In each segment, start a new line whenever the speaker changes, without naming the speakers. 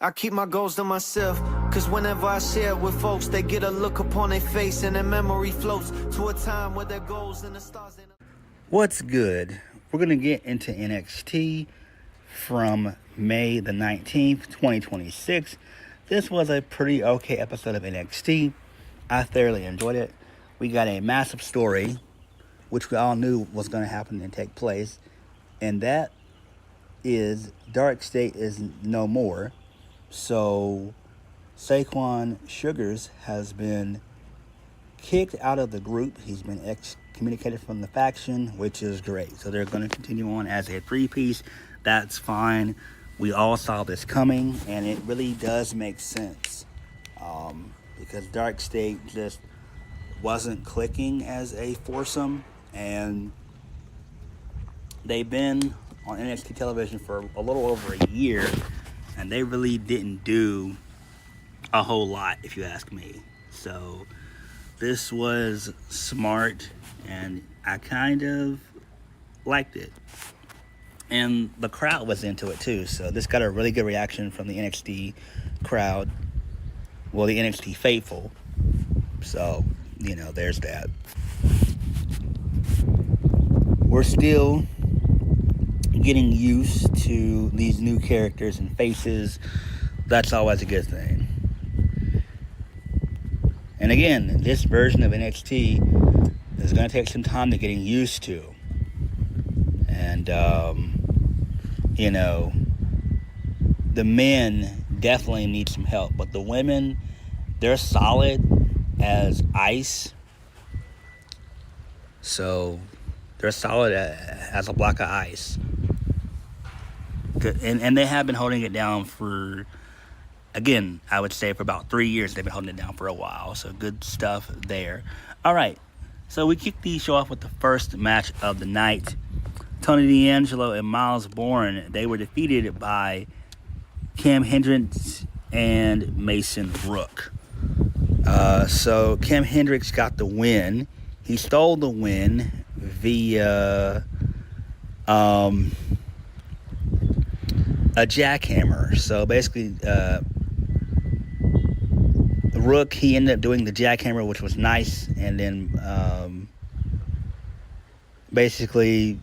I keep my goals to myself, cause whenever I share it with folks, they get a look upon their face and their memory floats to a time where their goals and the stars ain't...
What's good? We're going to get into NXT from May the 19th, 2026. This was a pretty okay episode of NXT. I thoroughly enjoyed it. We got a massive story, which we all knew was going to happen and take place, and that is Darkstate is no more. So Saquon Shugars has been kicked out of the group. He's been excommunicated from the faction, which is great. So they're going to continue on as a three-piece. That's fine. We all saw this coming, and it really does make sense. Because Darkstate just wasn't clicking as a foursome, and they've been on NXT television for a little over a year, and they really didn't do a whole lot, if you ask me. So this was smart, and I kind of liked it. And the crowd was into it too, so this got a really good reaction from the NXT crowd. Well, the NXT faithful. So, there's that. We're still getting used to these new characters and faces. That's always a good thing. And again, this version of NXT is going to take some time to getting used to. And, the men definitely need some help. But the women, they're solid as ice. So they're solid as a block of ice. And they have been holding it down for, again, I would say for about 3 years. They've been holding it down for a while. So good stuff there. All right. So we kicked the show off with the first match of the night. Tony D'Angelo and Miles Bourne, they were defeated by Kam Hendrix and Mason Rook. So Kam Hendrix got the win. He stole the win via a jackhammer. So basically, Rook, he ended up doing the jackhammer, which was nice, and then basically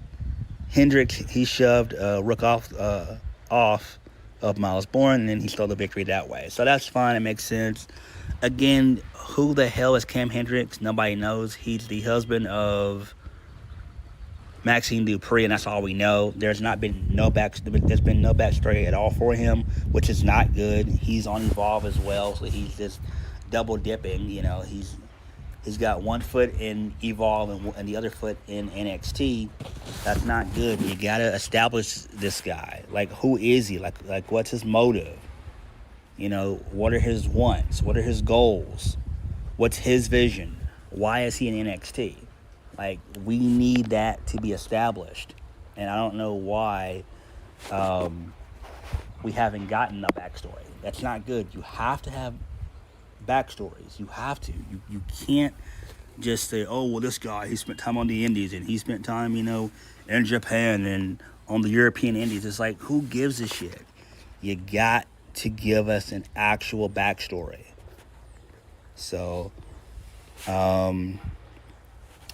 Hendrix, he shoved Rook off of Miles Bourne, and then he stole the victory that way. So that's fine. It makes sense. Again, who the hell is Kam Hendrix? Nobody knows. He's the husband of Maxine Dupree, and that's all we know. There's been no backstory at all for him, which is not good. He's on Evolve as well, so he's just double dipping. He's got one foot in Evolve and the other foot in NXT. That's not good. You gotta establish this guy. Like, who is he? Like what's his motive? What are his wants? What are his goals? What's his vision? Why is he in NXT? Like, we need that to be established. And I don't know why we haven't gotten a backstory. That's not good. You have to have backstories. You have to. You can't just say, oh, well, this guy, he spent time on the Indies, and he spent time, in Japan and on the European Indies. It's like, who gives a shit? You got to give us an actual backstory. So,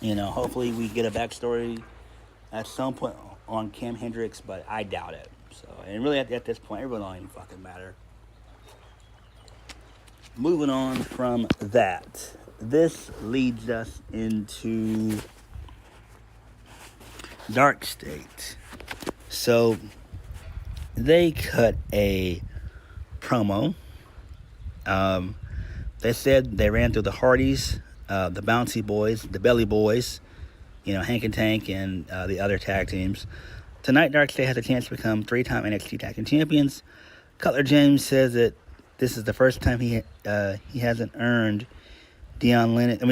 hopefully we get a backstory at some point on Kam Hendrix, but I doubt it. So, and really at this point, it really don't even fucking matter. Moving on from that, this leads us into Darkstate. So they cut a promo. They said they ran through the Hardys, the Bouncy Boys, the Belly Boys, Hank and Tank, and the other tag teams. Tonight, Darkstate has a chance to become 3-time NXT Tag Team Champions. Cutler James says that this is the first time he hasn't earned Dion Lennox.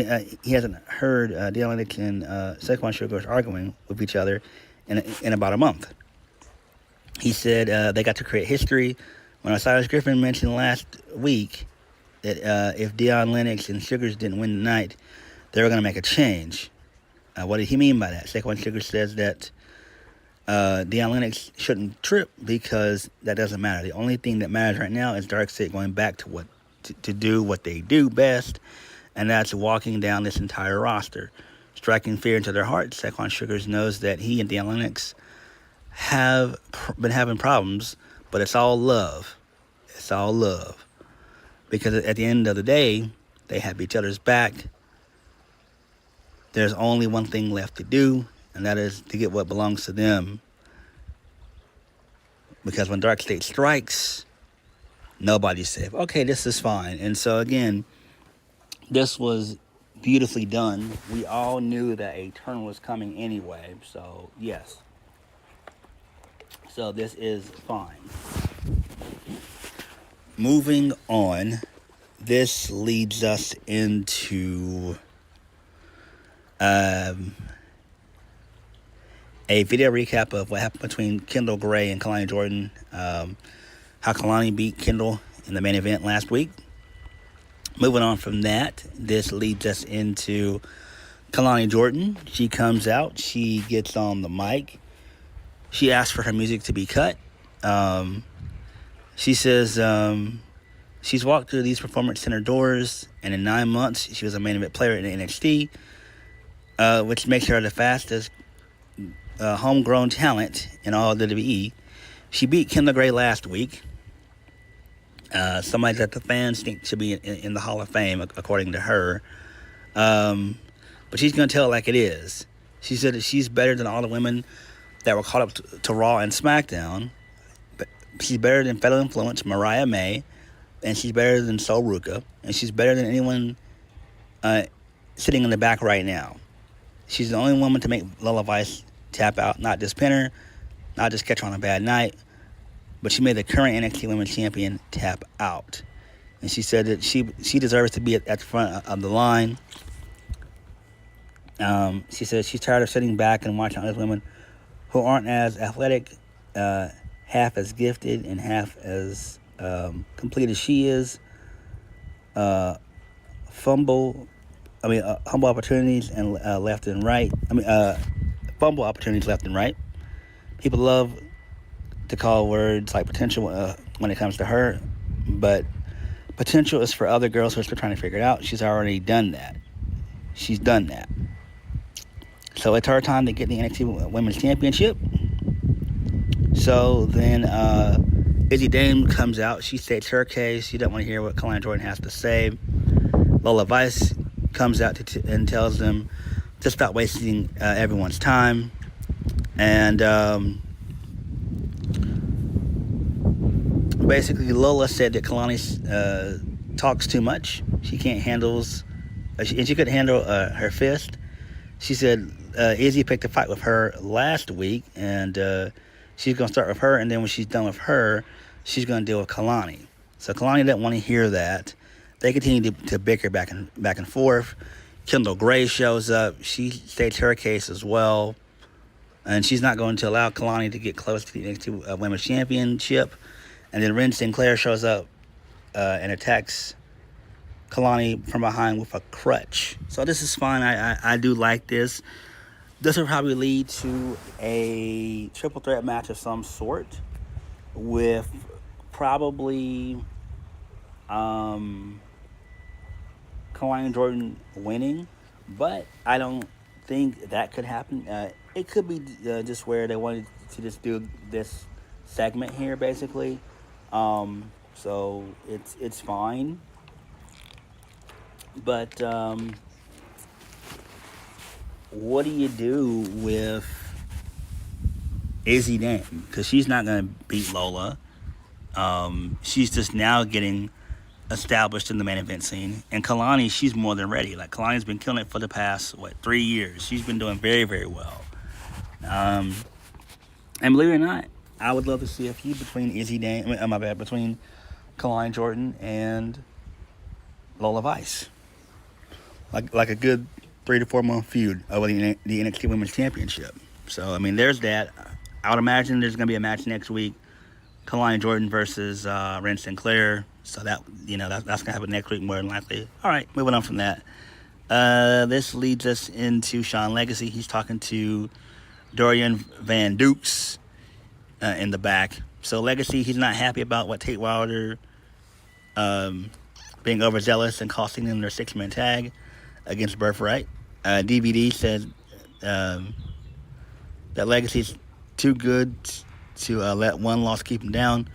He hasn't heard Dion Lennox and Saquon Shugars arguing with each other in about a month. He said they got to create history. When Osiris Griffin mentioned last week that if Dion Lennox and Shugars didn't win tonight, they were going to make a change. What did he mean by that? Saquon Shugars says that Deion Lennox shouldn't trip because that doesn't matter. The only thing that matters right now is Darkstate going back to do what they do best, and that's walking down this entire roster, striking fear into their hearts. Saquon Shugars knows that he and Deion Lennox have been having problems, but it's all love. It's all love. Because at the end of the day, they have each other's back. There's only one thing left to do, and that is to get what belongs to them. Because when Darkstate strikes, nobody's safe. Okay, this is fine. And so again, this was beautifully done. We all knew that a turn was coming anyway, so yes. So this is fine. Moving on, this leads us into a video recap of what happened between Kendall Gray and Kelani Jordan. How Kelani beat Kendall in the main event last week. Moving on from that, this leads us into Kelani Jordan. She comes out. She gets on the mic. She asks for her music to be cut. She says she's walked through these performance center doors, and in 9 months, she was a main event player in NXT, which makes her the fastest homegrown talent in all of WWE. She beat Kendall Gray last week. Somebody that the fans think should be in the Hall of Fame, according to her. But she's going to tell it like it is. She said that she's better than all the women that were caught up to Raw and SmackDown. But she's better than Fatal Influence, Mariah May. And she's better than Sol Ruka. And she's better than anyone sitting in the back right now. She's the only woman to make Lola Vice tap out, not just pin her, not just catch her on a bad night, but she made the current NXT Women's Champion tap out. And she said that she deserves to be at the front of the line. She said she's tired of sitting back and watching other women who aren't as athletic, half as gifted, and half as complete as she is. Humble opportunities and left and right. Fumble opportunities left and right. People love to call words like potential when it comes to her, but potential is for other girls who are still trying to figure it out. She's already done that. She's done that. So it's her time to get the NXT Women's Championship. So then Izzy Dame comes out. She states her case. She doesn't want to hear what Kelani Jordan has to say. Lola Vice comes out and tells them to stop wasting everyone's time. And basically Lola said that Kelani talks too much. She can't handle, and she couldn't handle her fist. She said Izzy picked a fight with her last week, and she's going to start with her, and then when she's done with her, she's going to deal with Kelani. So Kelani didn't want to hear that. They continue to bicker back and forth. Kendall Gray shows up. She states her case as well. And she's not going to allow Kelani to get close to the NXT Women's Championship. And then Ren Sinclair shows up and attacks Kelani from behind with a crutch. So this is fine. I do like this. This will probably lead to a triple threat match of some sort with probably Kelani Jordan winning, but I don't think that could happen. It could be just where they wanted to just do this segment here, basically. So it's fine. But what do you do with Izzy Dame? Because she's not going to beat Lola. She's just now getting established in the main event scene. And Kelani, she's more than ready. Like, Kalani's been killing it for the past, 3 years. She's been doing very, very well. And believe it or not, I would love to see a feud between between Kelani Jordan and Lola Vice. Like a good 3 to 4 month feud over the NXT Women's Championship. So, there's that. I would imagine there's going to be a match next week. Kelani Jordan versus Ren Sinclair. So that's going to happen next week more than likely. All right, moving on from that. This leads us into Sean Legacy. He's talking to Dorian Van Dukes in the back. So Legacy, he's not happy about what Tate Wilder being overzealous and costing them their 6-man tag against Birthright. DVD says that Legacy's too good to let one loss keep him down.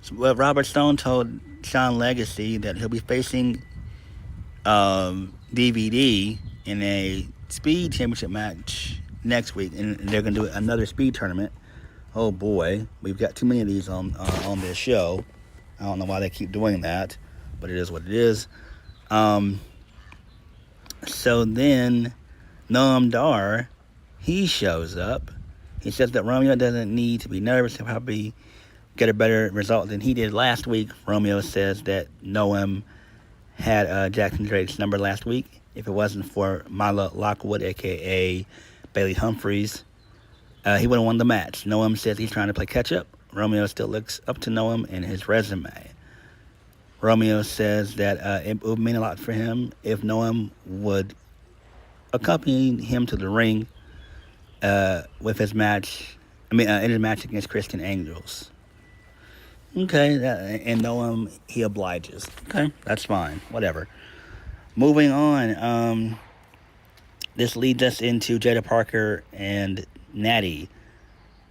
So, Robert Stone told Sean Legacy that he'll be facing DVD in a speed championship match next week, and they're going to do another speed tournament. Oh boy, we've got too many of these on this show. I don't know why they keep doing that, but it is what it is. So then Noam Dar, he shows up. He says that Romeo doesn't need to be nervous. He'll probably get a better result than he did last week. Romeo says that Noam had Jackson Drake's number last week. If it wasn't for Mila Lockwood, a.k.a. Bailey Humphries, he would have won the match. Noam says he's trying to play catch-up. Romeo still looks up to Noam and his resume. Romeo says that it would mean a lot for him if Noam would accompany him to the ring with his match. In his match against Tristian Angels. Okay, and Noam, he obliges. Okay, that's fine. Whatever. Moving on. This leads us into Jada Parker and Natty.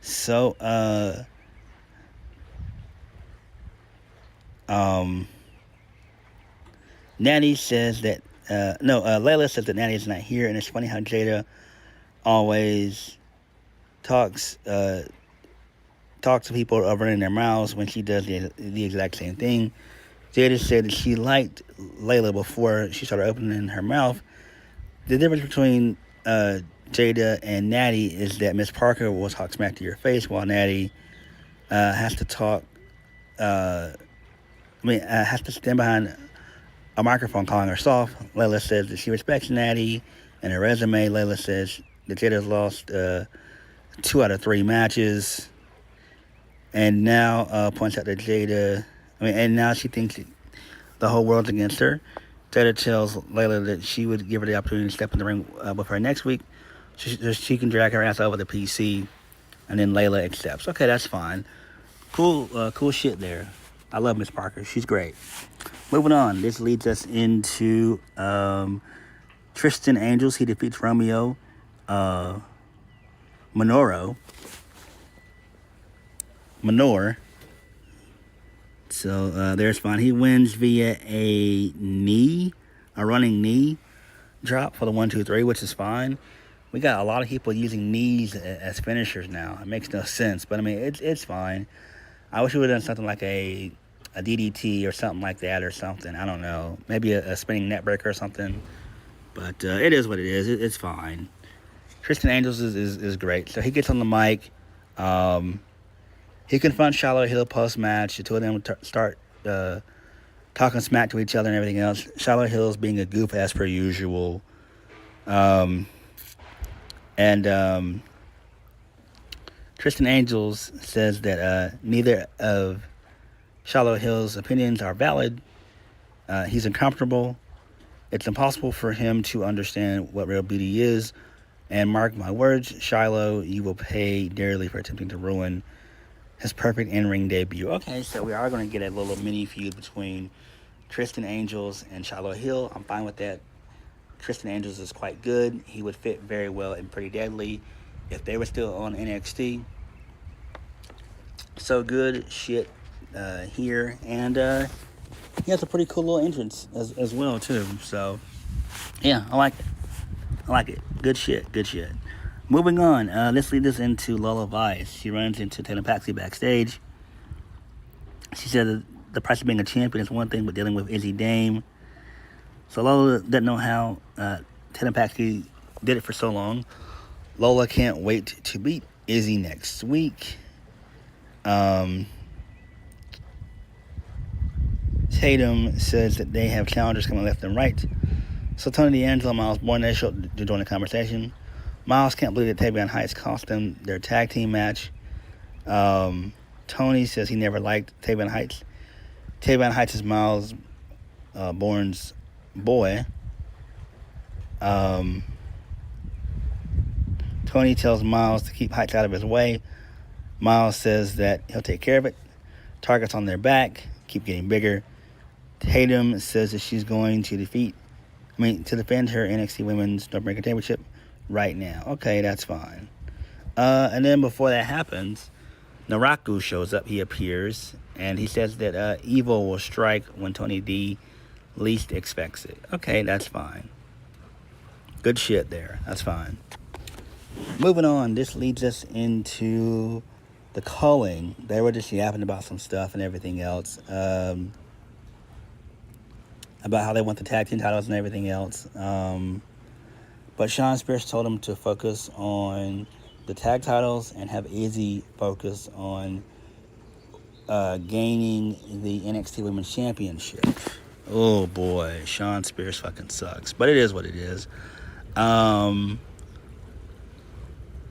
So, Natty says that, Layla says that Natty is not here, and it's funny how Jada always talks to people running their mouths when she does the exact same thing. Jada said that she liked Layla before she started opening her mouth. The difference between Jada and Natty is that Miss Parker will talk smack to your face, while Natty has to talk. Has to stand behind a microphone calling her soft. Layla says that she respects Natty and her resume. Layla says that Jada's lost 2 out of 3 matches, and now points out that Jada. And now she thinks the whole world's against her. Jada tells Layla that she would give her the opportunity to step in the ring with her next week, so she can drag her ass over the PC, and then Layla accepts. Okay, that's fine. Cool shit there. I love Miss Parker. She's great. Moving on. This leads us into Tristian Angels. He defeats Romeo Minor. So there's fun. He wins via a running knee drop for the 1-2-3, which is fine. We got a lot of people using knees as finishers now. It makes no sense, but it's fine. I wish we would have done something like a DDT or something like that or something. I don't know. Maybe a spinning net breaker or something. But it is what it is. It's fine. Tristian Angels is great. So he gets on the mic. He confronts Shiloh Hill post-match. The two of them start talking smack to each other and everything else. Shiloh Hill's being a goof as per usual. Tristian Angels says that neither of Shiloh Hill's opinions are valid. He's uncomfortable. It's impossible for him to understand what real beauty is. And mark my words, Shiloh, you will pay dearly for attempting to ruin his perfect in-ring debut. Okay, so we are going to get a little mini feud between Tristian Angels and Shiloh Hill. I'm fine with that. Tristian Angels is quite good. He would fit very well in Pretty Deadly if they were still on NXT. So good shit here. And he has a pretty cool little entrance as well, too. So, yeah, I like it. Good shit. Moving on, let's lead this into Lola Vice. She runs into Taylor Paxley backstage. She said that the price of being a champion is one thing, but dealing with Izzy Dame. So Lola doesn't know how Taylor Paxley did it for so long. Lola can't wait to beat Izzy next week. Tatum says that they have challengers coming left and right. So Tony D'Angelo and Miles Borne, they showed to join the conversation. Miles can't believe that Tavion Heights cost them their tag team match. Tony says he never liked Tavion Heights. Tavion Heights is Miles Borne's boy. Tony Tony tells Miles to keep Heights out of his way. Miles says that he'll take care of it. Targets on their back keep getting bigger. Tatum says that she's going to defend her NXT Women's North American Championship right now. Okay, that's fine. And then before that happens, Naraku shows up. He appears, and he says that Evil will strike when Tony D least expects it. Okay, that's fine. Good shit there. That's fine. Moving on, this leads us into the culling. They were just yapping about some stuff and everything else. About how they want the tag team titles and everything else. But Shawn Spears told him to focus on the tag titles and have Izzy focus on gaining the NXT Women's Championship. Oh boy, Shawn Spears fucking sucks. But it is what it is.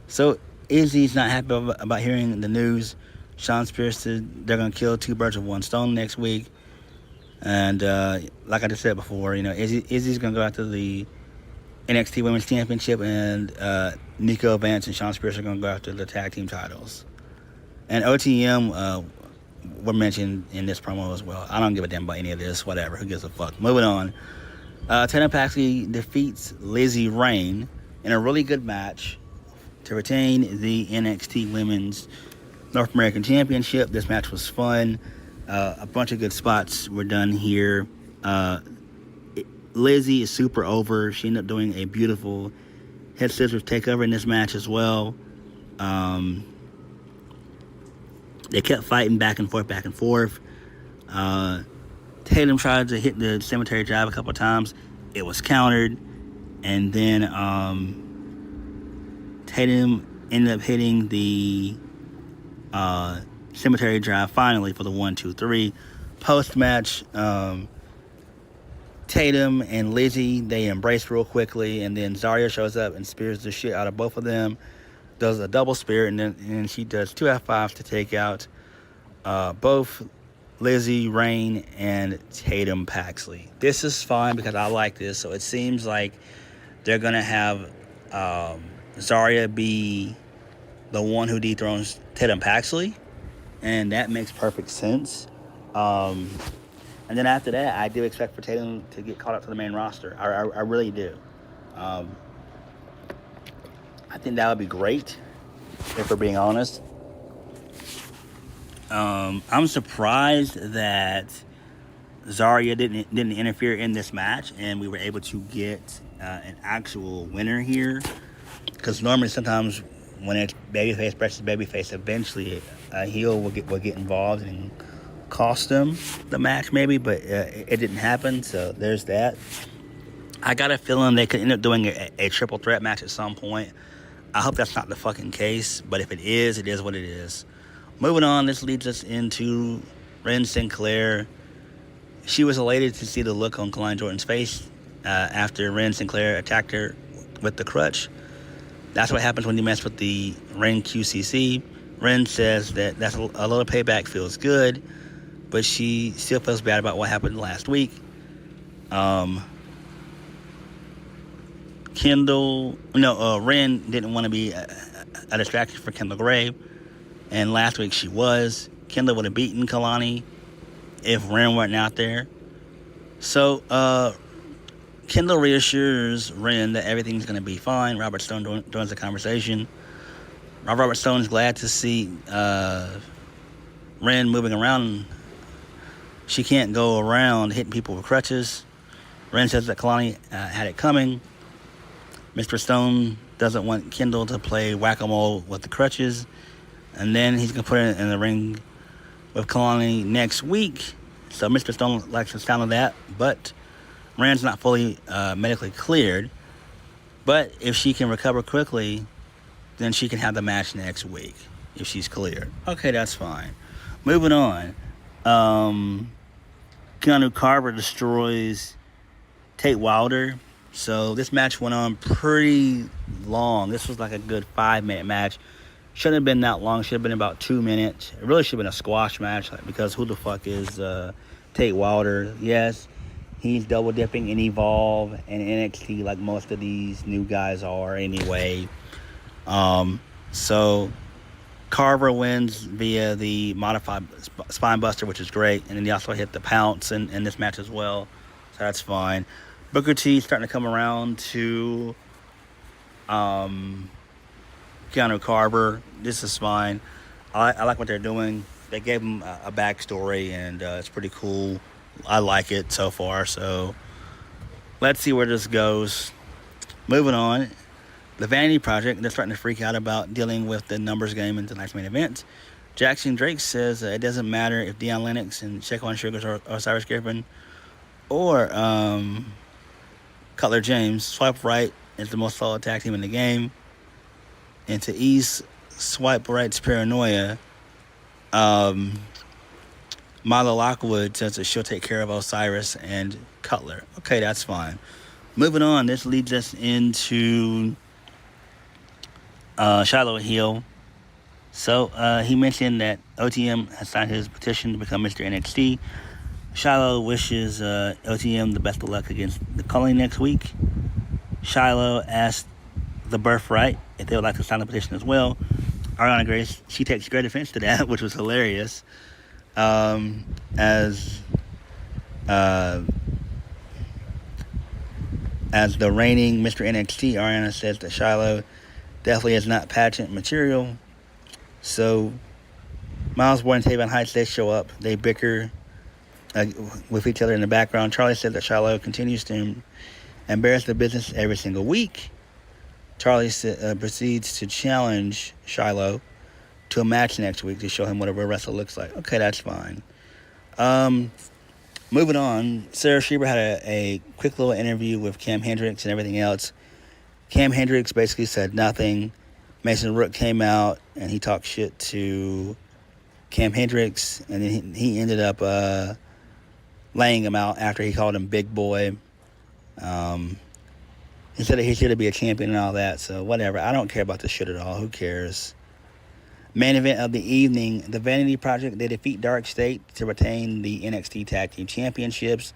So Izzy's not happy about hearing the news. Shawn Spears said they're going to kill two birds with one stone next week. And like I just said before, Izzy's going to go after the NXT Women's Championship, and Nico Vance and Shawn Spears are going to go after the tag team titles. And OTM were mentioned in this promo as well. I don't give a damn about any of this. Whatever. Who gives a fuck? Moving on. Tatum Paxley defeats Lizzie Rain in a really good match to retain the NXT Women's North American Championship. This match was fun. A bunch of good spots were done here. Lizzie is super over. She ended up doing a beautiful head scissors takeover in this match as well. They kept fighting back and forth. Tatum tried to hit the cemetery drive a couple of times. It was countered. And then Tatum ended up hitting the cemetery drive finally for the 1-2-3. Post-match, Tatum and Lizzie, they embrace real quickly, and then Zarya shows up and spears the shit out of both of them, does a double spear, and then she does two F5s to take out both Lizzie Rain and Tatum Paxley. This is fine because I like this. So it seems like they're going to have Zarya be the one who dethrones Tatum Paxley, and that makes perfect sense. And then after that, I do expect for Tatum to get caught up to the main roster. I really do. I think that would be great, if we're being honest. I'm surprised that Zarya didn't interfere in this match, and we were able to get an actual winner here. Because normally, sometimes when it's babyface versus babyface, eventually a heel will get involved and cost them the match, maybe. But it didn't happen, so there's that. I got a feeling they could end up doing a triple threat match at some point. I hope that's not the fucking case, but if it is what it is. Moving on, this leads us into Ren Sinclair. She was elated to see the look on Kelani Jordan's face after Ren Sinclair attacked her with the crutch. That's what happens when you mess with the Ren QCC. Ren says that's a little payback feels good, but she still feels bad about what happened last week. Ren didn't want to be a distraction for Kendall Gray, and last week she was. Kendall would have beaten Kelani if Ren weren't out there. So Kendall reassures Ren that everything's going to be fine. Robert Stone joins the conversation. Robert Stone's glad to see Ren moving around. She can't go around hitting people with crutches. Ren says that Kelani had it coming. Mr. Stone doesn't want Kendall to play whack-a-mole with the crutches. And then he's going to put her in the ring with Kelani next week. So Mr. Stone likes the sound of that. But Ren's not fully medically cleared. But if she can recover quickly, then she can have the match next week if she's cleared. Okay, that's fine. Moving on. Keanu Carver destroys Tate Wilder. So this match went on pretty long. This was like a good 5-minute match. Shouldn't have been that long. Should have been about 2 minutes. It really should have been a squash match, because who the fuck is Tate Wilder? Yes, he's double dipping in Evolve and NXT like most of these new guys are anyway. So Carver wins via the modified spine buster, which is great. And then he also hit the pounce in this match as well. So that's fine. Booker T starting to come around to Keanu Carver. This is fine. I like what they're doing. They gave him a backstory, and it's pretty cool. I like it so far. So let's see where this goes. Moving on. The Vanity Project, they're starting to freak out about dealing with the numbers game in tonight's main event. Jackson Drake says it doesn't matter if Deion Lennox and Saquon Shugars or Cyrus Griffin or Cutler James. Swipe right is the most solid tag team in the game. And to ease Swipe right's paranoia, Milo Lockwood says that she'll take care of Osiris and Cutler. Okay, that's fine. Moving on, this leads us into Shiloh Hill. So he mentioned that OTM has signed his petition to become Mr. NXT. Shiloh wishes OTM the best of luck against the Culling next week. Shiloh asked the Birthright if they would like to sign the petition as well. Ariana Grace, she takes great offense to that, which was hilarious. As the reigning Mr. NXT, Ariana says that Shiloh definitely is not pageant material. So Miles Boy and Tavion Heights, they show up. They bicker with each other in the background. Charlie said that Shiloh continues to embarrass the business every single week. Charlie proceeds to challenge Shiloh to a match next week to show him what a real wrestler looks like. Okay, that's fine. Moving on, Sarah Schreiber had a quick little interview with Kam Hendrix and everything else. Kam Hendrix basically said nothing. Mason Rook came out and he talked shit to Kam Hendrix, and then he ended up laying him out after he called him Big Boy. He said that he should be a champion and all that, so whatever. I don't care about this shit at all. Who cares? Main event of the evening, the Vanity Project, they defeat Darkstate to retain the NXT Tag Team Championships.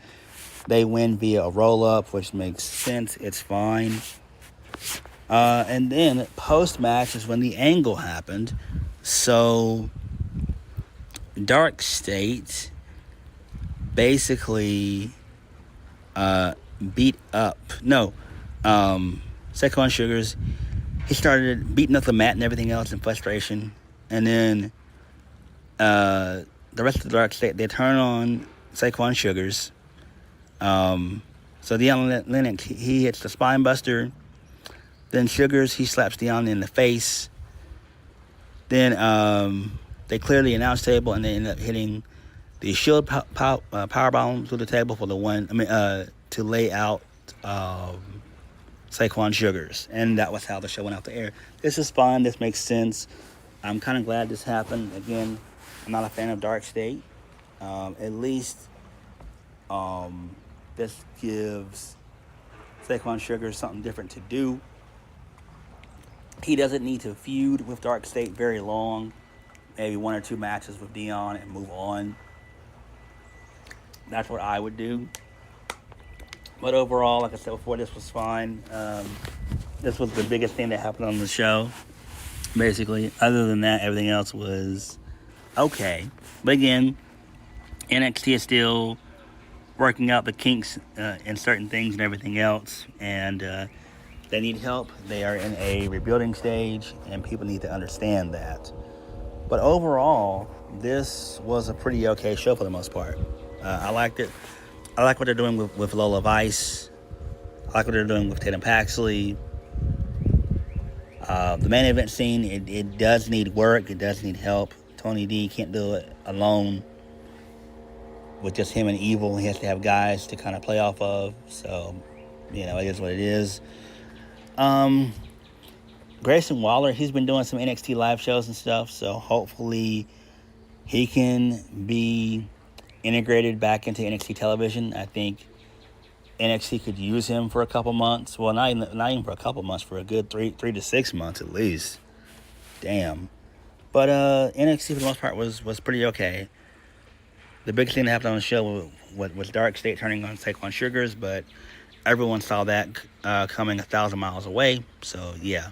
They win via a roll-up, which makes sense. It's fine. And then post-match is when the angle happened. So Darkstate basically beat up... No. Saquon Shugars, he started beating up the mat and everything else in frustration. And then the rest of the Darkstate, they turn on Saquon Shugars. So Deion Lennox, he hits the spine buster. Then Shugars, he slaps Deion in the face. Then they clear the announce table and they end up hitting the shield powerbomb through the table for the one. To lay out Saquon Shugars, and that was how the show went out the air. This is fun. This makes sense. I'm kind of glad this happened. Again, I'm not a fan of Darkstate. At least this gives Saquon Shugars something different to do. He doesn't need to feud with Darkstate very long. Maybe 1 or 2 matches with Deion and move on. That's what I would do. But overall, like I said before, this was fine. This was the biggest thing that happened on the show, basically. Other than that, everything else was okay. But again, NXT is still working out the kinks in certain things and everything else. And they need help. They are in a rebuilding stage, and people need to understand that. But overall, this was a pretty okay show for the most part. I liked it. I like what they're doing with Lola Vice. I like what they're doing with Tatum Paxley. The main event scene, it does need work. It does need help. Tony D can't do it alone with just him and Evil. He has to have guys to kind of play off of. So, it is what it is. Grayson Waller, he's been doing some NXT live shows and stuff. So hopefully he can be integrated back into NXT television. I think NXT could use him for a couple months. Well, not even for a couple months, for a good 3 to 6 months at least. Damn. But NXT for the most part was pretty okay. The biggest thing that happened on the show was Darkstate turning on Saquon Shugars, but everyone saw that coming 1,000 miles away. So yeah.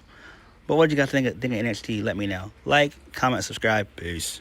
But what you guys think of NXT? Let me know. Like, comment, subscribe. Peace.